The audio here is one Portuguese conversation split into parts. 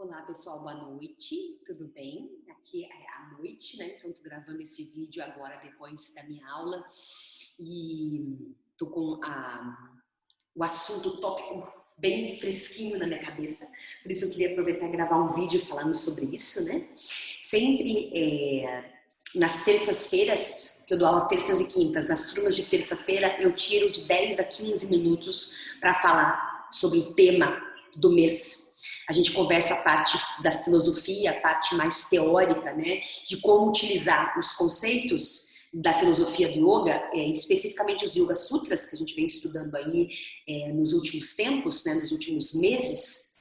Olá, pessoal, boa noite, tudo bem? Aqui é a noite, né? Então, tô gravando esse vídeo agora depois da minha aula e tô com o assunto, o tópico bem fresquinho na minha cabeça, por isso eu queria aproveitar e gravar um vídeo falando sobre isso, né? Sempre nas terças-feiras, que eu dou aula terças e quintas, nas turmas de terça-feira eu tiro de 10 a 15 minutos para falar sobre o tema do mês. A gente conversa a parte da filosofia, a parte mais teórica, né, de como utilizar os conceitos da filosofia do yoga, especificamente os Yoga Sutras, que a gente vem estudando aí nos últimos tempos, né, nos últimos meses.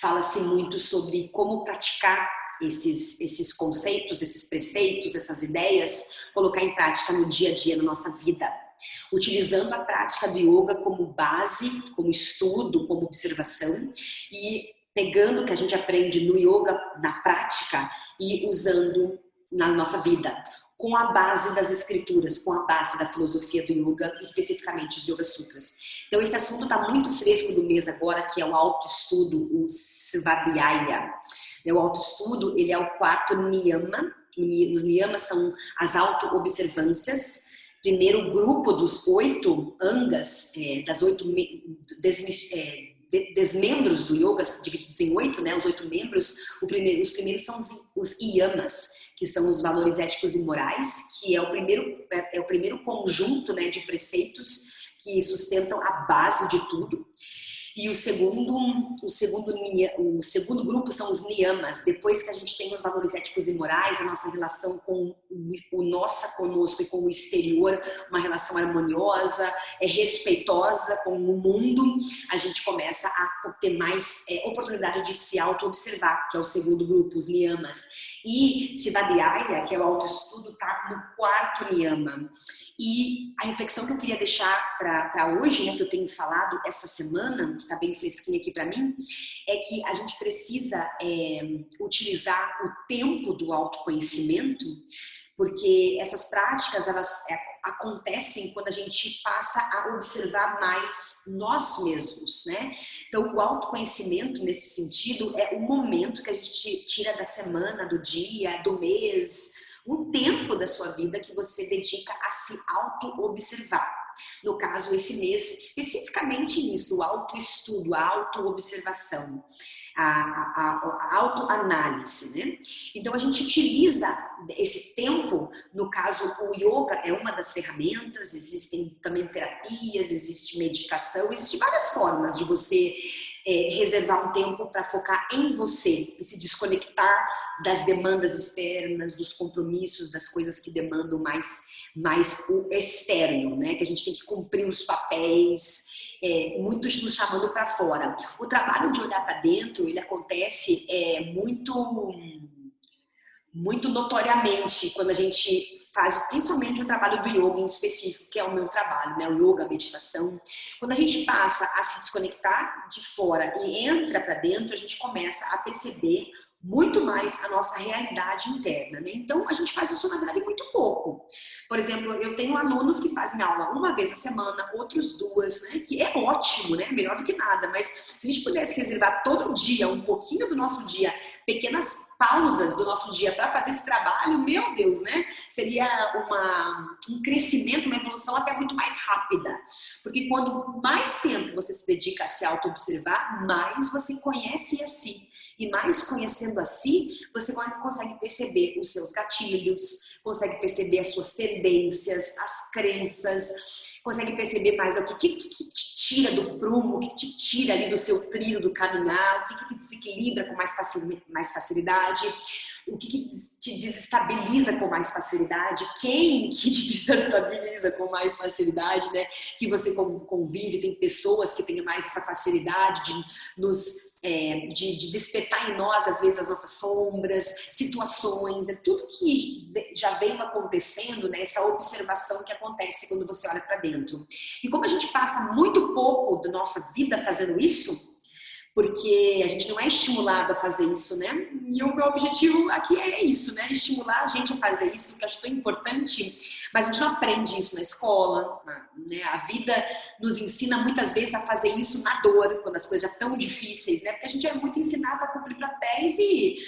Fala-se muito sobre como praticar esses conceitos, esses preceitos, essas ideias, colocar em prática no dia a dia, na nossa vida, utilizando a prática do yoga como base, como estudo, como observação e pegando o que a gente aprende no yoga, na prática e usando na nossa vida, com a base das escrituras, com a base da filosofia do yoga, especificamente os Yoga Sutras. Então esse assunto está muito fresco do mês agora, que é o autoestudo, o Svadhyaya. O autoestudo, ele é o quarto niyama. Os niyamas são as auto-observâncias. Primeiro grupo dos 8 angas, das 8 desmembros do yoga, divididos em 8, né? Os 8 membros. Os primeiros são os yamas, que são os valores éticos e morais, que é o primeiro conjunto, né, de preceitos que sustentam a base de tudo. E o segundo grupo são os niyamas. Depois que a gente tem os valores éticos e morais, a nossa relação com o nossa conosco e com o exterior, uma relação harmoniosa, respeitosa com o mundo, a gente começa a ter mais oportunidade de se auto-observar, que é o segundo grupo, os niyamas. E Svadhyaya, que é o autoestudo, está no quarto niyama. E a reflexão que eu queria deixar para hoje, né, que eu tenho falado essa semana, que está bem fresquinha aqui para mim, é que a gente precisa utilizar o tempo do autoconhecimento, porque essas práticas, elas acontecem quando a gente passa a observar mais nós mesmos, né? Então, o autoconhecimento, nesse sentido, é o momento que a gente tira da semana, do dia, do mês, um tempo da sua vida que você dedica a se auto-observar. No caso, esse mês, especificamente nisso, o autoestudo, a auto-observação, a autoanálise, né? Então, a gente utiliza esse tempo, no caso, o yoga é uma das ferramentas, existem também terapias, existe meditação, existem várias formas de você reservar um tempo para focar em você e se desconectar das demandas externas, dos compromissos, das coisas que demandam mais o externo, né? Que a gente tem que cumprir os papéis, muitos nos chamando para fora. O trabalho de olhar para dentro, ele acontece muito notoriamente quando a gente faz, principalmente o trabalho do yoga em específico, que é o meu trabalho, né? O yoga, a meditação. Quando a gente passa a se desconectar de fora e entra para dentro, a gente começa a perceber muito mais a nossa realidade interna, né? Então, a gente faz isso, na verdade, muito pouco. Por exemplo, eu tenho alunos que fazem aula uma vez a semana, outros 2, né? Que é ótimo, né? Melhor do que nada. Mas se a gente pudesse reservar todo dia, um pouquinho do nosso dia, pequenas pausas do nosso dia para fazer esse trabalho, meu Deus, né? Seria um crescimento, uma evolução até muito mais rápida. Porque quando mais tempo você se dedica a se auto-observar, mais você conhece a si. E mais conhecendo a si, você consegue perceber os seus gatilhos, consegue perceber as suas tendências, as crenças, consegue perceber mais o que te tira do prumo, o que te tira ali do seu trilho do caminhar, o que te desequilibra com mais facilidade, o que te desestabiliza com mais facilidade, quem que te desestabiliza com mais facilidade, né? Que você convive, tem pessoas que têm mais essa facilidade de despertar em nós, às vezes, as nossas sombras, situações, tudo que já veio acontecendo, né? Essa observação que acontece quando você olha para dentro. E como a gente passa muito pouco da nossa vida fazendo isso, porque a gente não é estimulado a fazer isso, né? E o meu objetivo aqui é isso, né? Estimular a gente a fazer isso, que eu acho tão importante, mas a gente não aprende isso na escola, né? A vida nos ensina muitas vezes a fazer isso na dor, quando as coisas já estão difíceis, né? Porque a gente é muito ensinado a cumprir papéis e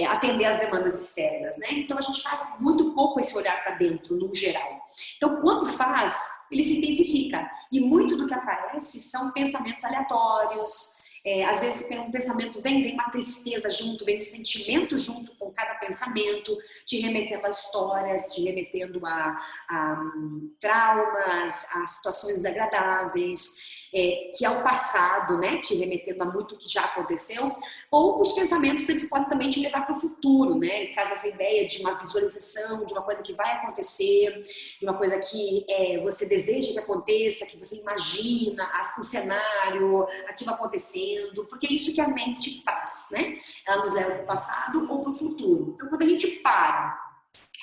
atender às demandas externas, né? Então a gente faz muito pouco esse olhar para dentro, no geral. Então quando faz, ele se intensifica. E muito do que aparece são pensamentos aleatórios. Às vezes um pensamento vem uma tristeza junto, vem um sentimento junto com cada pensamento, te remetendo a histórias, te remetendo a traumas, a situações desagradáveis, que é o passado, né? Te remetendo a muito que já aconteceu. Ou os pensamentos, eles podem também te levar para o futuro, né? Ele traz essa ideia de uma visualização, de uma coisa que vai acontecer, de uma coisa que você deseja que aconteça, que você imagina o cenário, aquilo acontecendo, porque é isso que a mente faz, né? Ela nos leva para o passado ou para o futuro. Então, quando a gente para,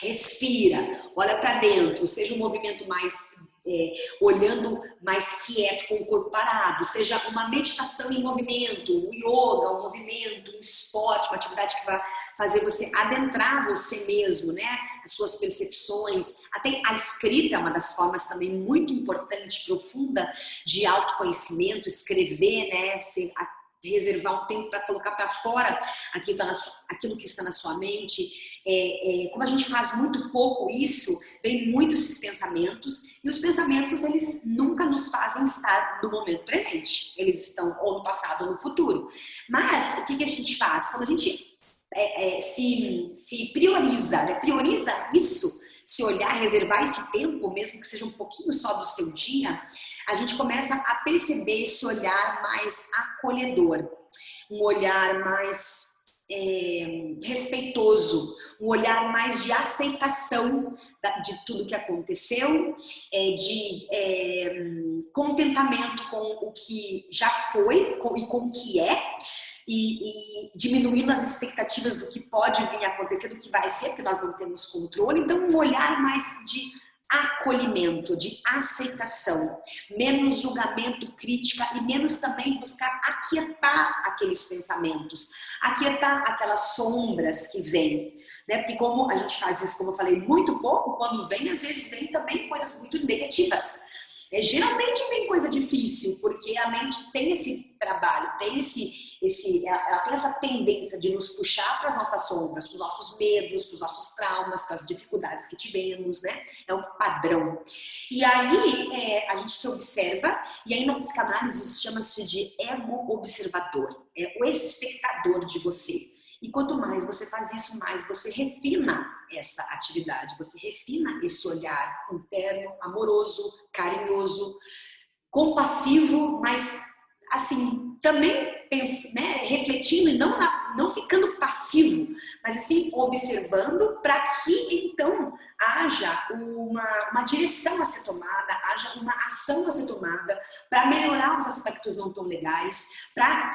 respira, olha para dentro, seja um movimento mais olhando mais quieto, com o corpo parado, seja uma meditação em movimento, um yoga, um movimento, um esporte, uma atividade que vai fazer você adentrar você mesmo, né? As suas percepções, até a escrita é uma das formas também muito importante, profunda de autoconhecimento, escrever, né? Você reservar um tempo para colocar para fora aquilo que está na sua mente. Como a gente faz muito pouco isso, vem muitos esses pensamentos, e os pensamentos, eles nunca nos fazem estar no momento presente. Eles estão ou no passado ou no futuro. Mas o que a gente faz? Quando a gente se prioriza, né? Prioriza isso, se olhar, reservar esse tempo, mesmo que seja um pouquinho só do seu dia, a gente começa a perceber esse olhar mais acolhedor, um olhar mais respeitoso, um olhar mais de aceitação de tudo que aconteceu, de contentamento com o que já foi e com o que é, e diminuindo as expectativas do que pode vir a acontecer, do que vai ser, porque nós não temos controle. Então, um olhar mais de acolhimento, de aceitação, menos julgamento, crítica, e menos também buscar aquietar aqueles pensamentos, aquietar aquelas sombras que vêm, né? Porque como a gente faz isso, como eu falei, muito pouco, quando vem, às vezes vem também coisas muito negativas. Geralmente vem coisa difícil, porque a mente tem esse trabalho, ela tem essa tendência de nos puxar para as nossas sombras, para os nossos medos, para os nossos traumas, para as dificuldades que tivemos, né? É um padrão. E aí a gente se observa, e aí na psicanálise isso chama-se de ego-observador, é o espectador de você. E quanto mais você faz isso, mais você refina essa atividade, você refina esse olhar interno, amoroso, carinhoso, compassivo, mas assim, também refletindo e não ficando passivo, mas assim, observando, para que então haja uma direção a ser tomada, haja uma ação a ser tomada para melhorar os aspectos não tão legais, para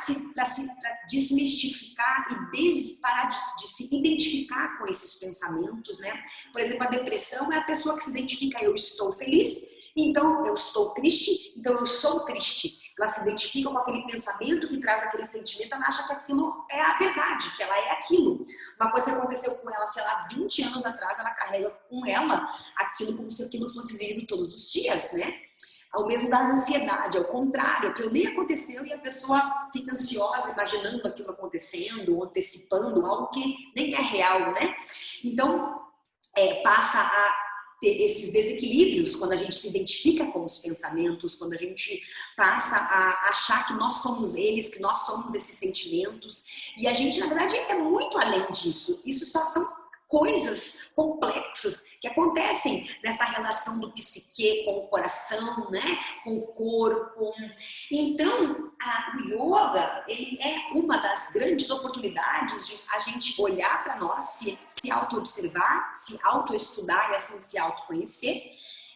desmistificar e parar de se identificar com esses pensamentos, né? Por exemplo, a depressão é a pessoa que se identifica: eu estou feliz, então eu estou triste, então eu sou triste. Ela se identifica com aquele pensamento que traz aquele sentimento, ela acha que aquilo é a verdade, que ela é aquilo. Uma coisa que aconteceu com ela, sei lá, 20 anos atrás, ela carrega com ela aquilo como se aquilo fosse vivido todos os dias, né? Ao mesmo da ansiedade, ao contrário, aquilo nem aconteceu e a pessoa fica ansiosa, imaginando aquilo acontecendo, antecipando algo que nem é real, né? Então, passa a ter esses desequilíbrios quando a gente se identifica com os pensamentos, quando a gente passa a achar que nós somos eles, que nós somos esses sentimentos. E a gente, na verdade, é muito além disso. Isso só são coisas complexas que acontecem nessa relação do psique com o coração, né? Com o corpo. Então, o yoga, ele é uma das grandes oportunidades de a gente olhar para nós, se auto-observar, se auto-estudar e assim se auto-conhecer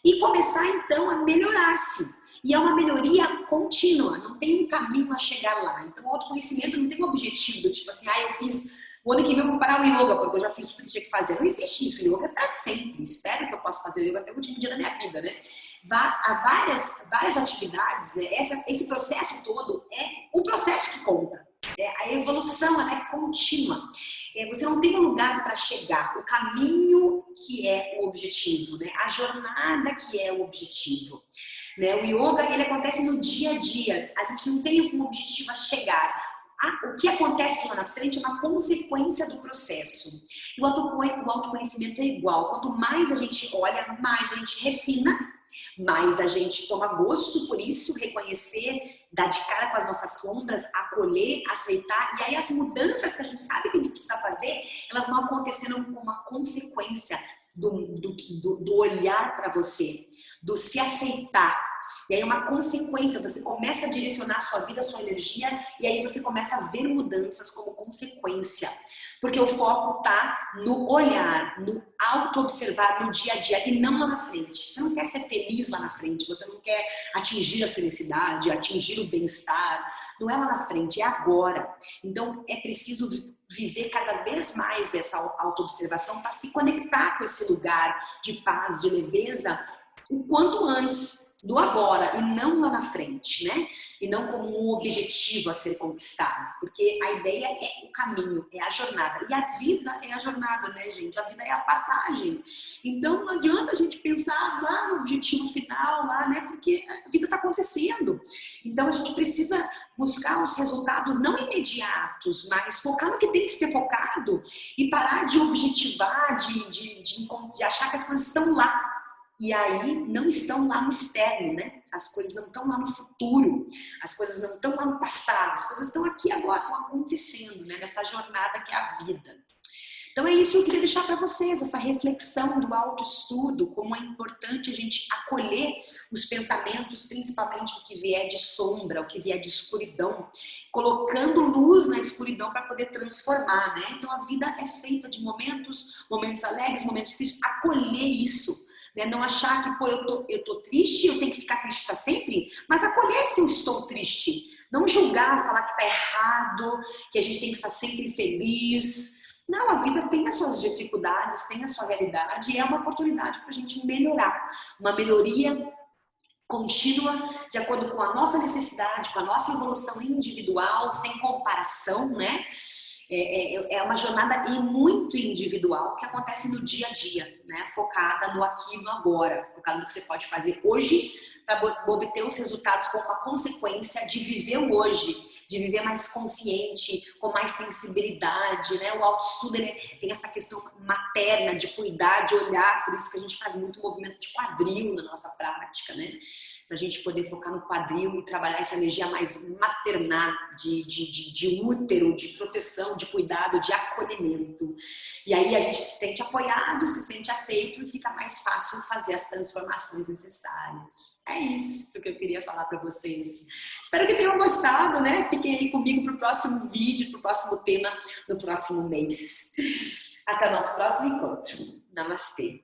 e começar então a melhorar-se. E é uma melhoria contínua, não tem um caminho a chegar lá. Então, o autoconhecimento não tem um objetivo do tipo assim, eu fiz... O ano que vem eu vou parar o yoga, porque eu já fiz tudo que tinha que fazer. Não existe isso. O yoga é para sempre. Espero que eu possa fazer o yoga até o último dia da minha vida, né? há várias atividades, né? Esse processo todo é um processo que conta. A evolução, ela é contínua. Você não tem um lugar para chegar. O caminho que é o objetivo, né? A jornada que é o objetivo. Né? O yoga, ele acontece no dia a dia. A gente não tem como objetivo a chegar. O que acontece lá na frente é uma consequência do processo. E o autoconhecimento é igual. Quanto mais a gente olha, mais a gente refina, mais a gente toma gosto por isso, reconhecer, dar de cara com as nossas sombras, acolher, aceitar. E aí as mudanças que a gente sabe que a gente precisa fazer, elas vão acontecendo como uma consequência do olhar para você, do se aceitar. E aí é uma consequência, você começa a direcionar a sua vida, a sua energia, e aí você começa a ver mudanças como consequência. Porque o foco está no olhar, no auto-observar no dia a dia e não lá na frente. Você não quer ser feliz lá na frente, você não quer atingir a felicidade, atingir o bem-estar. Não é lá na frente, é agora. Então é preciso viver cada vez mais essa auto-observação para se conectar com esse lugar de paz, de leveza, o quanto antes, do agora e não lá na frente, né? E não como um objetivo a ser conquistado, porque a ideia é o caminho, é a jornada. E a vida é a jornada, né, gente? A vida é a passagem. Então não adianta a gente pensar lá no objetivo final, lá, né? Porque a vida está acontecendo. Então a gente precisa buscar os resultados não imediatos, mas focar no que tem que ser focado e parar de objetivar, de achar que as coisas estão lá. E aí não estão lá no externo, né? As coisas não estão lá no futuro, as coisas não estão lá no passado, as coisas estão aqui agora, estão acontecendo, né? Nessa jornada que é a vida. Então é isso que eu queria deixar para vocês, essa reflexão do autoestudo, como é importante a gente acolher os pensamentos, principalmente o que vier de sombra, o que vier de escuridão, colocando luz na escuridão para poder transformar, né? Então a vida é feita de momentos alegres, momentos difíceis, acolher isso. Não achar que, pô, eu tô triste, eu tenho que ficar triste para sempre, mas acolher se eu estou triste. Não julgar, falar que tá errado, que a gente tem que estar sempre feliz. Não, a vida tem as suas dificuldades, tem a sua realidade e é uma oportunidade para a gente melhorar. Uma melhoria contínua, de acordo com a nossa necessidade, com a nossa evolução individual, sem comparação, né? É uma jornada muito individual que acontece no dia a dia, né? Focada no aqui e no agora, focada no que você pode fazer hoje para obter os resultados como uma consequência de viver o hoje, de viver mais consciente, com mais sensibilidade, né? O autoestudo, ele tem essa questão materna de cuidar, de olhar, por isso que a gente faz muito movimento de quadril na nossa prática, né? Pra gente poder focar no quadril e trabalhar essa energia mais maternar, de útero, de proteção, de cuidado, de acolhimento. E aí a gente se sente apoiado, se sente aceito e fica mais fácil fazer as transformações necessárias. É isso que eu queria falar para vocês. Espero que tenham gostado, né? Fiquem aí comigo pro próximo vídeo, pro próximo tema, no próximo mês. Até o nosso próximo encontro. Namastê.